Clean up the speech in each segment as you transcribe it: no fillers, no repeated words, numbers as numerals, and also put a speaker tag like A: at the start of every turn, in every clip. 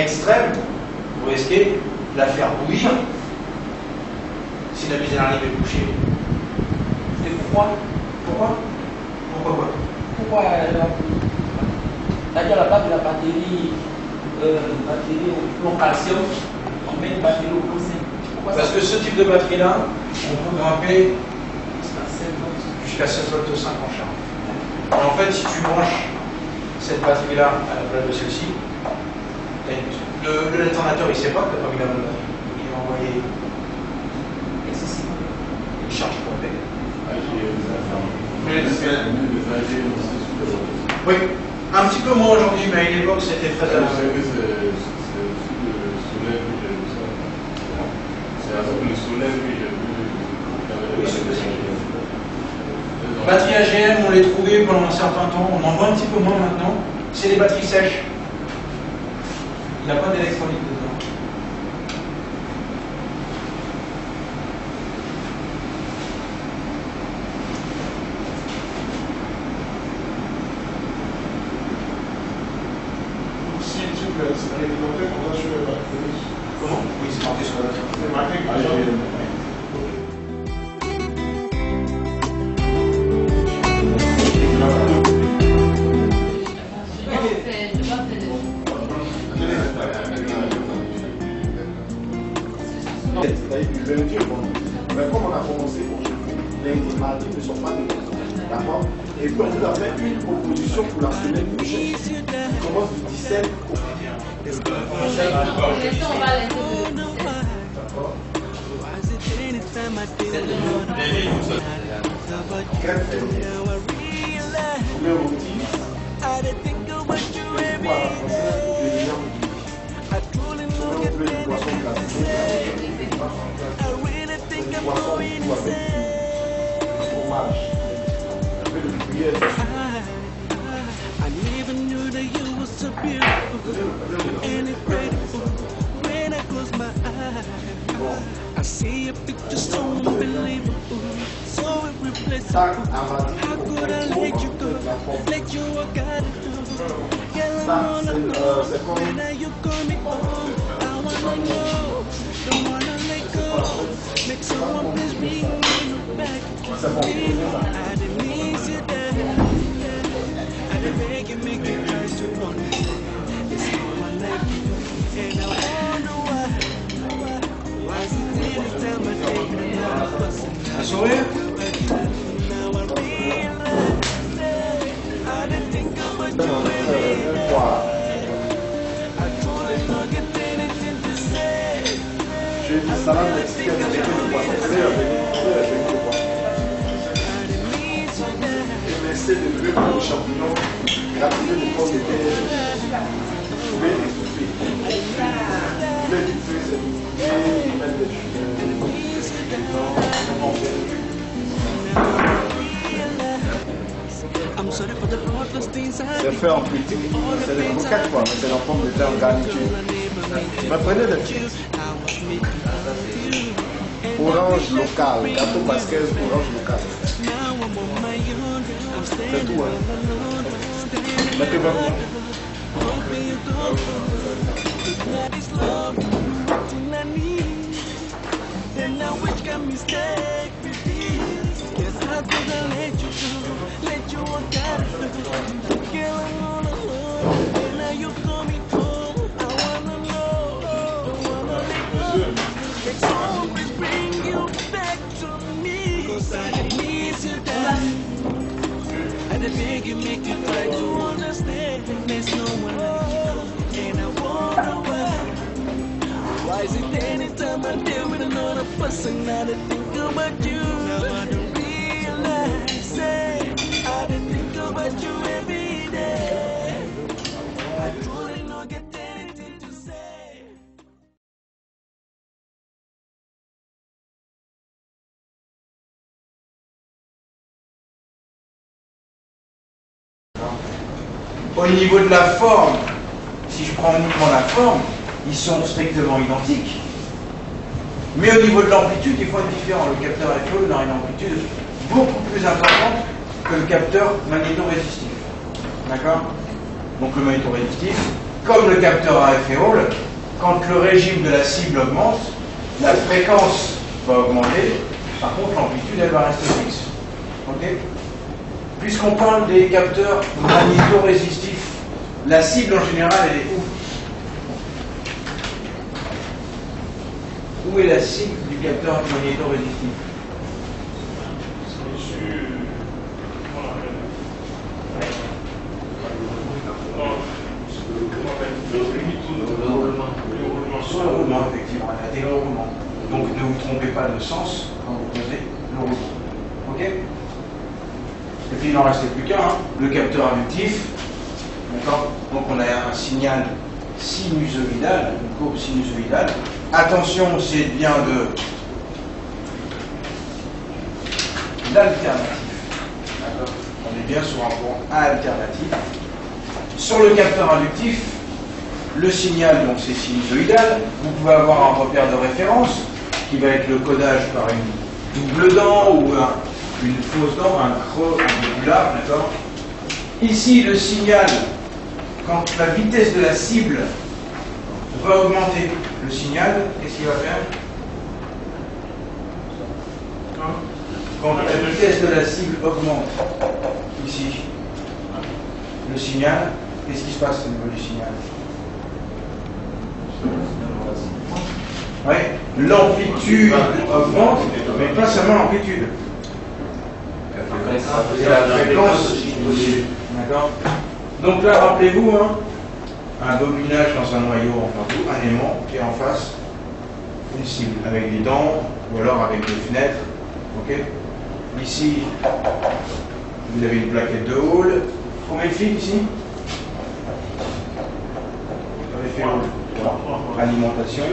A: extrême, vous risquez de la faire bouillir. Si la mise à est bouchée.
B: C'est pourquoi
A: Pourquoi quoi
B: Pourquoi c'est-à-dire la place de la batterie au calcium, on met une batterie au calcium.
A: Parce que ce type de batterie-là, on peut grimper jusqu'à 7 volts 5 en charge. Alors en fait, si tu branches cette batterie-là à la place de celle-ci, le détonateur il ne sait pas que tu n'as pas mis la bonne batterie. Il va envoyer une charge complète. Oui, un petit peu moins aujourd'hui, mais à une époque c'était très avancé. Batteries AGM, on les trouvait pendant un certain temps, on en voit un petit peu moins maintenant. C'est les batteries sèches. Il n'y a pas d'électrolyte dedans.
C: Si tu veux, c'est réglementé, on va sur la batterie.
A: Comment? Oui, c'est marqué sur la batterie.
C: C'est marqué AGM. Mais comme on a commencé aujourd'hui, les mardis ne sont pas des raisons. D'accord? Et puis on vous a fait une proposition pour la semaine prochaine qui commence du 17 au.
D: On va laisser
C: D'accord? Le motif,
E: I never knew that you were so beautiful and incredible. When I close my eyes, I see a picture so unbelievable, so irreplaceable. How could I let you go? Let you walk out the door. Girl, I'm all alone. When are you coming home? I wanna know. Don't wanna let go. Make someone please bring me back. I didn't miss you there. I didn't make it try to understand. It's how I like you, and I wonder why is it every time I take another person?
A: Un sourire?
E: Now I realize that I didn't think about you every day. I truly don't get anything to say.
C: j'ai dit salade mexicaine avec le poisson frais avec le poisson. Et essayer de lever pour les champignons, gratiner les pommes de terre, mais étouffer. Les étouffer, c'est étouffer, mettre des jus dedans, c'est fait en petit, c'est des croquettes quoi, mais c'est la pomme de terre en garniture. Mais prenez des frites. Orange local, gâteau basquez, orange local. C'est tout, hein. Mettez vraiment.
E: I beg you, make you try to understand. There's no one like you, and I wonder why is it anytime I deal with another person, I think about you. Now I don't realize it. I think about you every day. I truly don't get anything to say.
A: Au niveau de la forme, si je prends uniquement la forme, ils sont strictement identiques. Mais au niveau de l'amplitude, il faut être différent. Le capteur FO a une amplitude beaucoup plus importante que le capteur magnétorésistif. D'accord? Donc le magnétorésistif, comme le capteur à effet Hall, quand le régime de la cible augmente, la fréquence va augmenter, par contre l'amplitude elle va rester fixe. Ok? Puisqu'on parle des capteurs magnétorésistifs, la cible en général elle est où? Où est la cible du capteur magnétorésistif? Sur le roulement, effectivement, l'intégral roulement. Donc ne vous trompez pas de sens quand vous posez le roulement. Ok? Et puis il n'en restait plus qu'un, hein, le capteur inductif. D'accord? Donc on a un signal sinusoïdal, une courbe sinusoïdale. Attention, c'est bien de l'alternatif. D'accord? On est bien sur un courant alternatif. Sur le capteur inductif, le signal, donc c'est sinusoïdal. Vous pouvez avoir un repère de référence qui va être le codage par une double dent ou une fausse dent, un creux angulaire, d'accord? Ici, le signal, quand la vitesse de la cible va augmenter, le signal, qu'est-ce qu'il va faire? Quand la vitesse de la cible augmente, ici, le signal, qu'est-ce qui se passe au niveau du signal? Oui, l'amplitude augmente, mais pas seulement l'amplitude. C'est la fréquence aussi. D'accord? Donc là, rappelez-vous, hein, un bobinage dans un noyau, enfin tout, un aimant, et en face, une cible, avec des dents, ou alors avec des fenêtres. Ok? Ici, vous avez une plaquette de Hall. Combien de fils ici? Alimentation,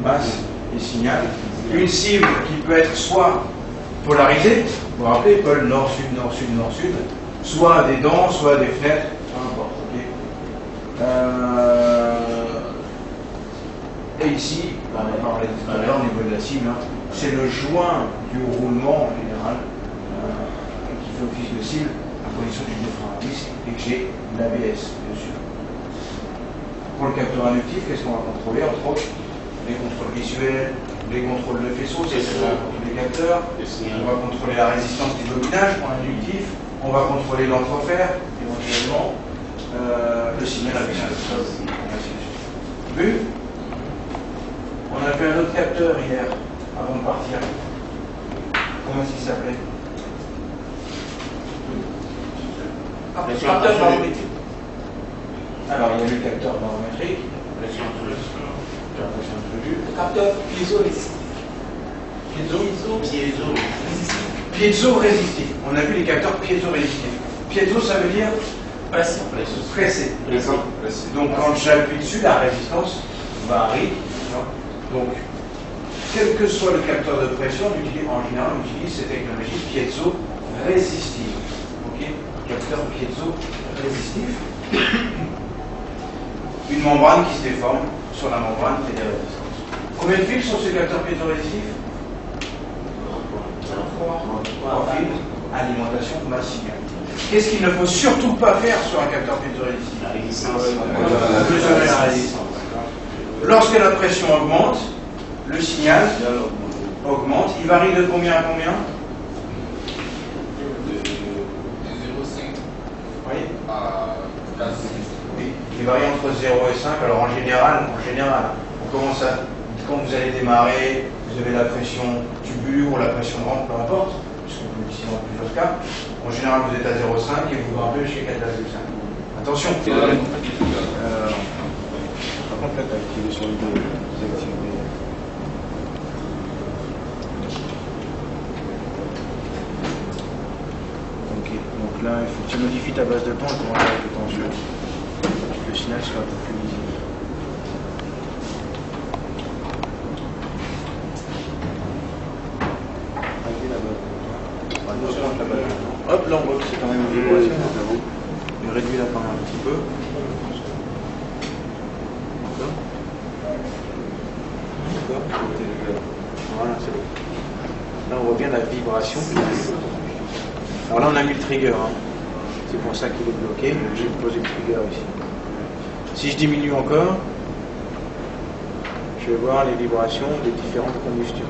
A: masse et signal. Une cible qui peut être soit polarisée, vous vous rappelez, pôle nord-sud, nord-sud, nord-sud, soit des dents, soit des fenêtres, peu importe. Et ici, on parlait tout à l'heure au niveau de la cible, hein, c'est le joint du roulement en général qui fait office de cible à condition du frein à disque et que j'ai l'ABS dessus. Pour le capteur inductif, qu'est-ce qu'on va contrôler? Entre autres, les contrôles visuels, les contrôles de faisceau, c'est les capteurs. On va contrôler la résistance du bobinage pour l'inductif. On va contrôler l'entrefer, éventuellement, le signal à final. Vu? On a fait un autre capteur hier, avant de partir. Comment est-ce qu'il s'appelait? Capteur barométrique. Alors, il y a eu le capteur barométrique.
B: Le capteur piézo-résistif.
A: Piézo-résistif. On a vu les capteurs piézo-résistifs. Piézo, ça veut dire
B: Pression.
A: pressé. Donc, quand j'appuie dessus, la résistance varie. Donc, quel que soit le capteur de pression, en général, on utilise cette technologie piézo-résistive. Ok? Capteur piézo-résistif. Une membrane qui se déforme sur la membrane qui a des résistances. Combien de fils sont ces capteurs piézo-résistifs? 3 fils, alimentation, masse, signal. Qu'est-ce qu'il ne faut surtout pas faire sur un capteur piézo-résistif?
B: La résistance.
A: Mesurer la résistance. Lorsque la pression augmente, le signal augmente. Il varie de combien à combien?
D: De 0,5
A: Oui.
D: à 4.
A: Oui, il varie entre 0 et 5. Alors en général, on commence à, quand vous allez démarrer, vous avez la pression tubu ou la pression rampe, peu importe, puisque vous l'utilisez dans plusieurs cas. En général, vous êtes à 0,5 et vous grimpez jusqu'à 4,5. Attention.
C: Par contre, là, tu as activé sur le désactivé. Ok, donc là, il faut que tu modifies ta base de temps et tu rentres avec le tension. Le signal sera un peu plus lisible. Hop, là on voit que c'est quand même une vibration. Il réduit là quand même un petit peu. D'accord. Voilà, c'est bon. Là on voit bien la vibration. Alors là on a mis le trigger. Hein. C'est pour ça qu'il est bloqué. J'ai posé le trigger ici.
A: Si je diminue encore, je vais voir les vibrations des différentes combustions.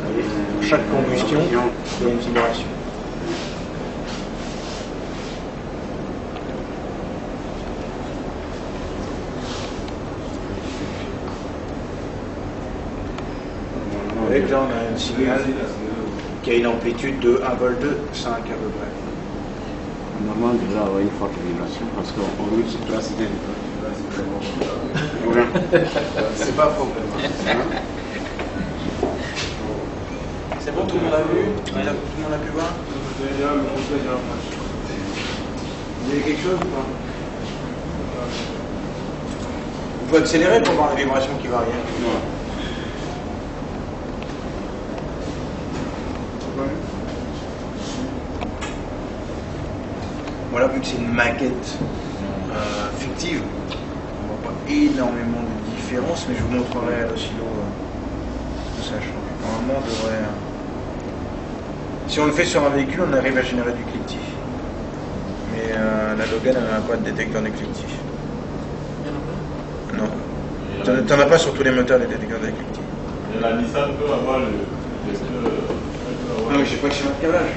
A: Vous voyez, pour chaque combustion, il y a une vibration. Vous voyez que là, on a un signal qui a une amplitude de 1 volt 5 à peu près.
F: Normalement, il devrait avoir une forte vibration parce qu'on roule sur place cylindres.
A: C'est pas faux. C'est bon, tout le monde a vu? Tout le monde a pu voir? Vous avez quelque chose ou pas? Vous pouvez accélérer pour voir la vibration qui varie. Voilà, vu que c'est une maquette fictive, on voit pas énormément de différence, mais je vous montrerai à l'oscillo que ça change. Normalement, on devrait. Si on le fait sur un véhicule, on arrive à générer du cliquetis. Mais la Logan, elle n'a pas de détecteur de cliquetis. Non. T'en as pas sur tous les moteurs, les détecteurs de cliquetis.
D: Et la Nissan peut avoir le.
A: Non, mais je sais pas que c'est notre câblage.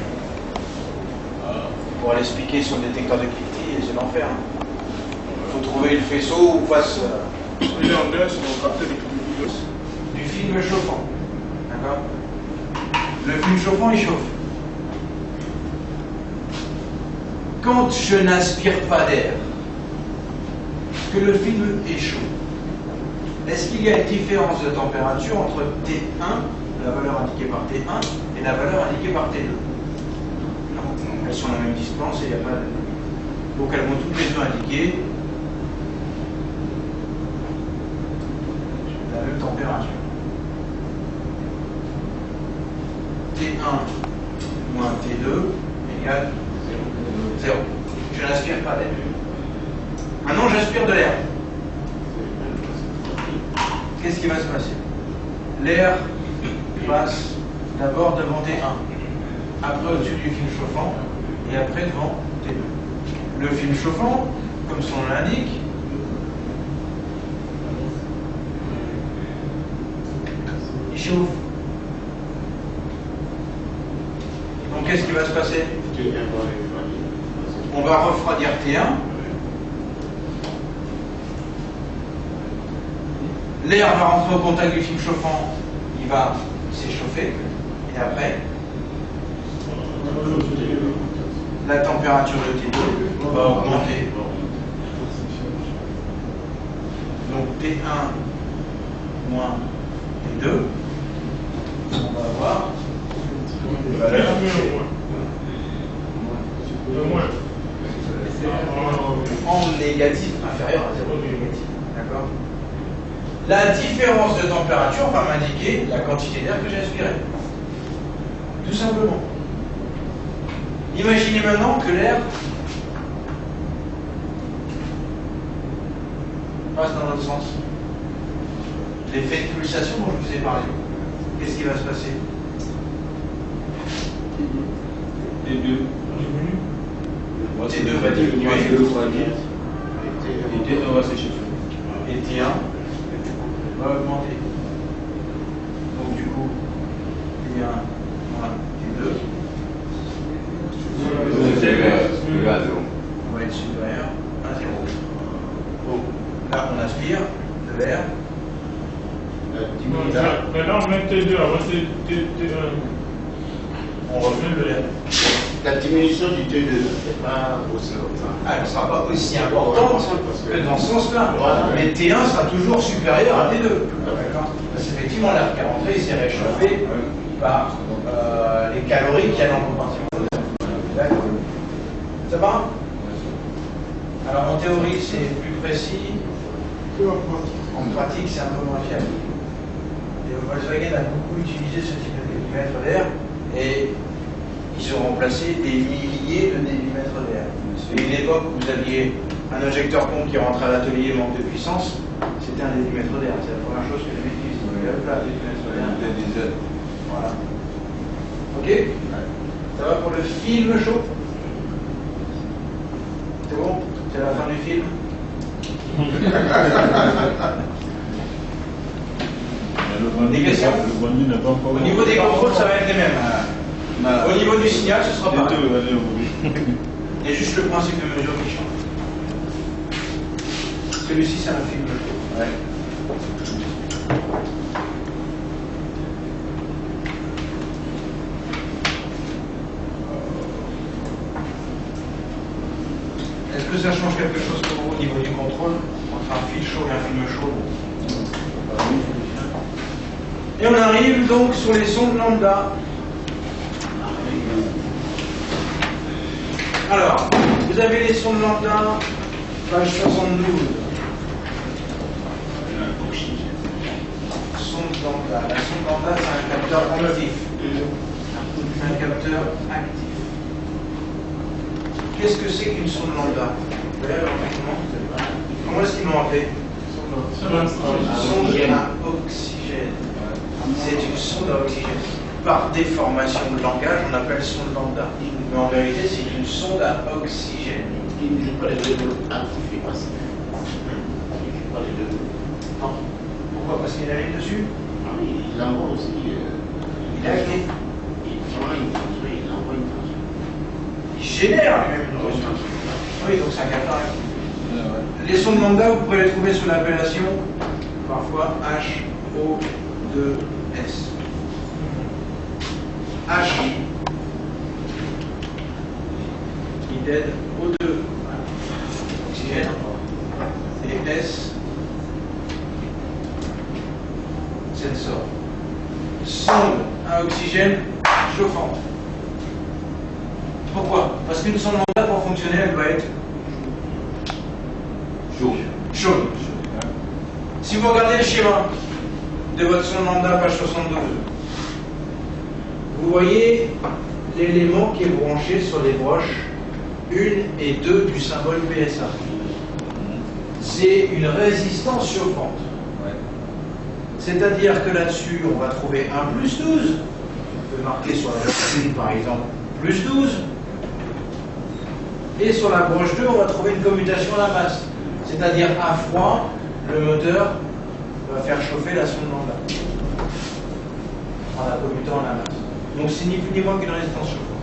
A: Pour aller se piquer sur le détecteur de cliquetis, c'est l'enfer. Il faut trouver le faisceau ou face.
C: Les Anglais sont captés de
A: Du film chauffant. D'accord? Le film chauffant, il chauffe. Quand je n'aspire pas d'air, que le film est chaud, est-ce qu'il y a une différence de température entre T1, la valeur indiquée par T1, et la valeur indiquée par T2? Non. Elles sont à la même distance et il n'y a pas de. Donc elles vont toutes les deux indiquer la même température. T1 moins T2 égale 0. Je n'aspire pas d'air. Maintenant, j'aspire de l'air. Qu'est-ce qui va se passer? L'air passe d'abord devant T1, après au-dessus du film chauffant, et après devant T2. Le film chauffant, comme son nom l'indique, il chauffe. Donc qu'est-ce qui va se passer? On va refroidir T1. L'air va rentrer au contact du film chauffant, il va s'échauffer, et après, la température de T2 va augmenter. Donc T1 moins T2, on va avoir des valeurs en négatif inférieur à 0 négatif. D'accord? La différence de température va m'indiquer la quantité d'air que j'ai aspiré. Tout simplement. Imaginez maintenant que l'air passe dans l'autre sens. L'effet de pulsation dont je vous ai parlé. Qu'est-ce qui va se passer?
D: T2.
A: T2 va diminuer.
D: Et T1 va s'échauffer.
A: Et T1 va augmenter. Donc du coup, T1 moins T2 va être supérieur à 0. Donc là, on aspire de l'air.
C: Maintenant, on met T2 avant T1.
A: On refait de l'air.
F: La diminution du T2 n'est pas aussi importante.
A: Elle ne sera pas aussi importante que dans ce sens-là. Mais T1 sera toujours supérieur à T2. D'accord? Parce qu'effectivement, l'air qui est rentré, il s'est réchauffé par les calories qu'il y a dans le compartiment. D'accord? Ça va? Alors en théorie, c'est plus précis. En pratique, c'est un peu moins fiable. Et Volkswagen a beaucoup utilisé ce type de millimètre d'air et ils ont remplacé des milliers de millimètres d'air. Et une époque où vous aviez un injecteur pompe qui rentrait à l'atelier manque de puissance, c'était un millimètre d'air. C'est la première chose que les mecs utilisent. Donc, là, un millimètre d'air. Voilà. Ok? Ça va pour le film chaud? C'est bon? C'est la fin du film? Des questions?
D: Le bandit n'a pas encore.
A: Au niveau des contrôles, ça va être les mêmes. Au niveau du signal, ce sera pareil. Il y a juste le principe de mesure qui change. Celui-ci, c'est un film. Ouais. Est-ce que ça change quelque chose pour vous au niveau du contrôle entre un fil chaud et un film chaud? Et on arrive donc sur les sondes lambda. Alors, vous avez les sondes lambda, page 72. Sonde lambda. La sonde lambda, c'est un capteur actif. C'est un capteur actif. Qu'est-ce que c'est qu'une sonde lambda? Vous voyez alors comment est-ce qu'ils l'ont appelé? Sonde à oxygène. C'est une sonde à oxygène. Par déformation de langage, on appelle sonde lambda. Mais en vérité, c'est une sonde à oxygène.
F: Il ne joue pas les deux actifs et passifs. Il ne joue pas les deux. Non.
A: Pourquoi? Parce qu'il y a la ligne dessus?
F: Non, il envoie aussi.
A: Il est actif.
F: Il envoie une transfert. Il envoie une transfert.
A: Il génère lui-même une transfert. Oui, donc c'est un capteur actif. Les sondes lambda, vous pouvez les trouver sous l'appellation parfois HO2S. H qui aide O2, oxygène, et S, sensor. Sonde à oxygène chauffante. Pourquoi? Parce qu'une sonde lambda, pour fonctionner, elle doit être chaude. Si vous regardez le schéma de votre sonde lambda, page 72, vous voyez l'élément qui est branché sur les broches 1 et 2 du symbole PSA. C'est une résistance chauffante. C'est-à-dire que là-dessus, on va trouver un plus 12. On peut marquer sur la broche 1, par exemple, plus 12. Et sur la broche 2, on va trouver une commutation à la masse. C'est-à-dire à froid, le moteur va faire chauffer la sonde lambda en la commutant à la masse. Donc c'est ni plus ni moins qu'une résistance chauffante.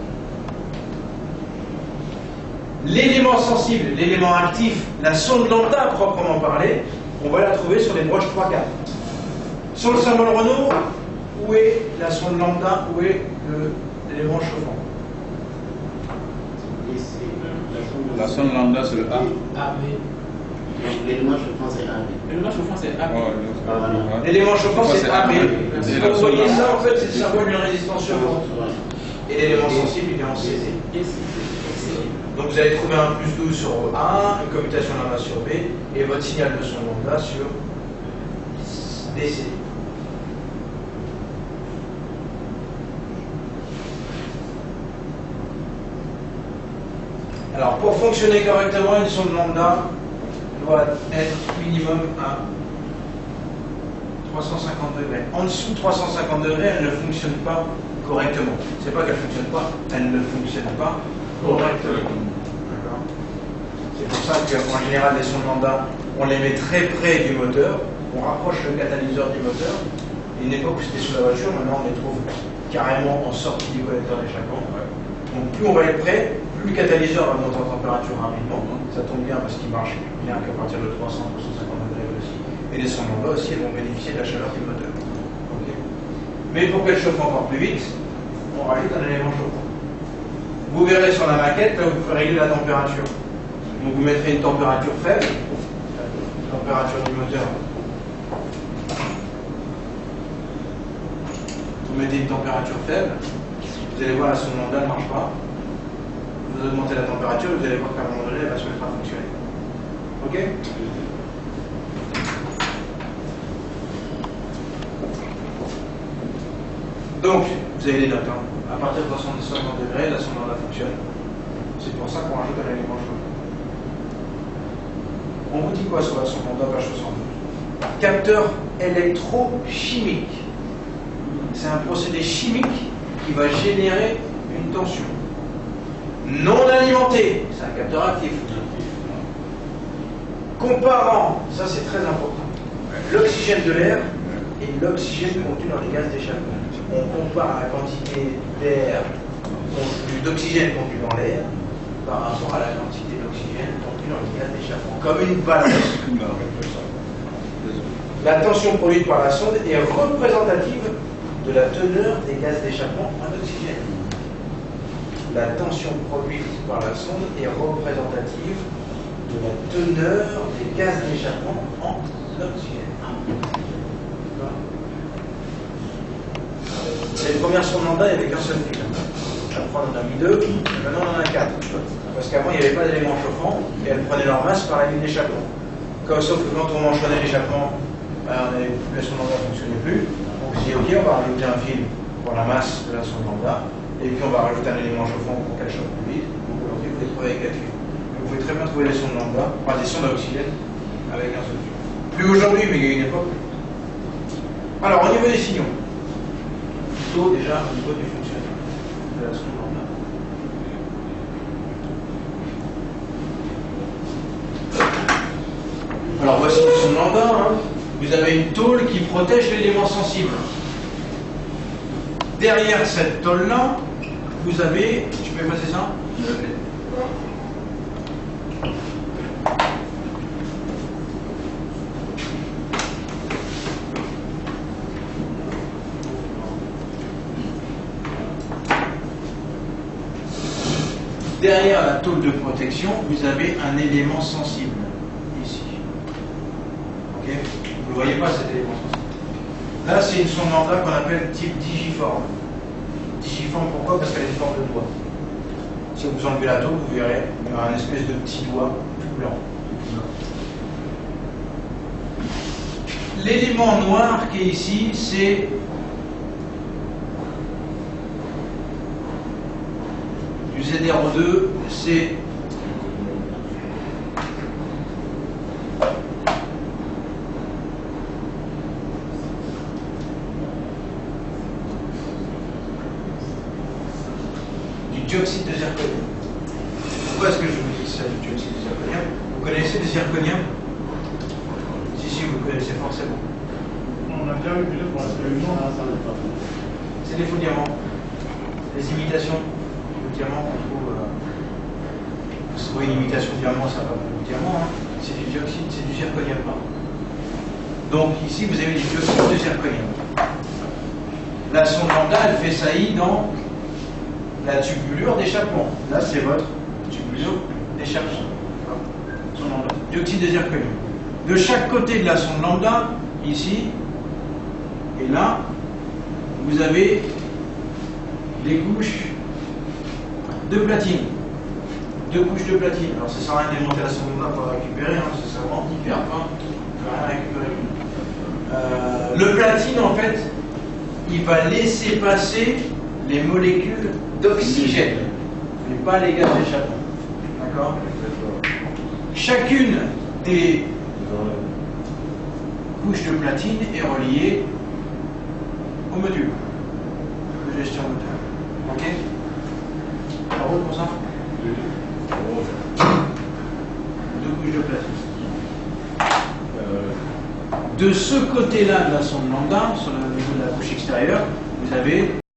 A: L'élément sensible, l'élément actif, la sonde lambda proprement parlée, on va la trouver sur les broches 3-4. Sur le symbole Renault, où est la sonde lambda, où est l'élément chauffant?
D: La sonde lambda, c'est le A.
F: L'élément chauffant, c'est AB.
B: L'élément chauffant, c'est AB.
A: L'élément chauffant, c'est AB. Vous voyez ça, en fait, c'est le symbole d'une résistance chauffante. Et l'élément sensible, il est en CD. Donc vous allez trouver un plus 12 sur A, une commutation lambda sur B, et votre signal de son lambda sur DC. Alors, pour fonctionner correctement, une sonde lambda doit être minimum à 350 degrés. En dessous de 350 degrés, elle ne fonctionne pas correctement. C'est pas qu'elle ne fonctionne pas, elle ne fonctionne pas correctement. D'accord. C'est pour ça qu'en général, les sondes lambda, on les met très près du moteur, on rapproche le catalyseur du moteur. À une époque où c'était sous la voiture, maintenant on les trouve carrément en sortie du collecteur d'échappement. Donc plus on va être près, plus le catalyseur va monter en température rapidement. Ça tombe bien parce qu'il marche bien qu'à partir de 300-350 degrés aussi. Et les sondes lambda aussi, elles vont bénéficier de la chaleur du moteur. Okay. Mais pour qu'elles chauffent encore plus vite, on rajoute un élément chauffant. Vous verrez sur la maquette, là vous pouvez régler la température. Donc vous mettrez une température faible, température du moteur. Vous mettez une température faible, vous allez voir la sonde lambda ne marche pas. Vous augmentez la température, vous allez voir qu'à un moment donné, elle va se mettre à fonctionner. Ok? Donc, vous avez les notes. Hein. À partir de 350 degrés, la sonde lambda fonctionne. C'est pour ça qu'on rajoute un élément chaud. On vous dit quoi sur la sonde lambda page 72? Capteur électrochimique. C'est un procédé chimique qui va générer une tension. Non alimenté, c'est un capteur actif. Comparant, ça c'est très important, l'oxygène de l'air et l'oxygène contenu dans les gaz d'échappement. On compare la quantité d'air, d'oxygène contenu dans l'air par rapport à la quantité d'oxygène contenu dans les gaz d'échappement, comme une balance. La tension produite par la sonde est représentative de la teneur des gaz d'échappement en oxygène. La tension produite par la sonde est représentative de la teneur des gaz d'échappement en oxygène. C'est une première sonde lambda, il n'y avait qu'un seul fil. Après, on en a mis 2, et maintenant on en a 4. Parce qu'avant, il n'y avait pas d'éléments chauffants, et elles prenaient leur masse par la ligne d'échappement. Sauf que quand on enchaînait l'échappement, la sonde lambda ne fonctionnait plus. Donc on s'est dit, ok, on va rajouter un fil pour la masse de la sonde lambda, et puis on va rajouter un élément chauffant pour qu'elle chauffe plus vite. Donc aujourd'hui, vous pouvez trouver avec 4 fils. Vous pouvez très bien trouver des sondes lambda, enfin des sondes à oxygène, avec un seul fil. Plus aujourd'hui, mais il y a une époque. Alors, au niveau des signaux, plutôt déjà au niveau du fonctionnement de la sonde lambda. Alors voici une sonde lambda, hein. Vous avez une tôle qui protège l'élément sensible. Derrière cette tôle-là, vous avez, tu peux passer ça? Derrière la tôle de protection, vous avez un élément sensible, ici. Ok? Vous ne voyez pas cet élément sensible. Là, c'est une sonde lambda qu'on appelle type digiforme. Digiforme, pourquoi? Parce qu'elle a une forme de doigt. Si vous enlevez la tôle, vous verrez, il y aura un espèce de petit doigt tout blanc. L'élément noir qui est ici, c'est du ZRO2, c'est du dioxyde de zirconium. Pourquoi est-ce que je vous dis ça, du dioxyde de zirconium? Vous connaissez le zirconium? Si, vous connaissez forcément.
C: On a déjà vu plusieurs fois, parce que le nom, là, ça ne veut pas.
A: C'est des faux diamants. Les imitations de diamants qu'on trouve. Vous trouvez une imitation de diamant, ça va pas du diamant, hein. C'est du dioxyde, c'est du zirconium. Donc ici, vous avez du dioxyde de zirconium. La sonde lambda, elle fait saillie dans la tubulure d'échappement. Là, c'est votre tubulure d'échappement. Sonde lambda. Dioxyde de zirconium. De chaque côté de la sonde lambda, ici et là, vous avez des couches de platine. 2 couches de platine. Alors ça sert à rien de démonter la sonde lambda pour la récupérer, hein, c'est vraiment hyper fin, on ne va rien récupérer. Le platine, en fait, il va laisser passer les molécules d'oxygène, mais pas les gaz d'échappement. D'accord? Chacune des couches de platine est reliée au module de gestion moteur. Ok? Ça roule pour ça? 2 couches de platine. De ce côté-là de la sonde lambda, sur le niveau de la couche extérieure, vous avez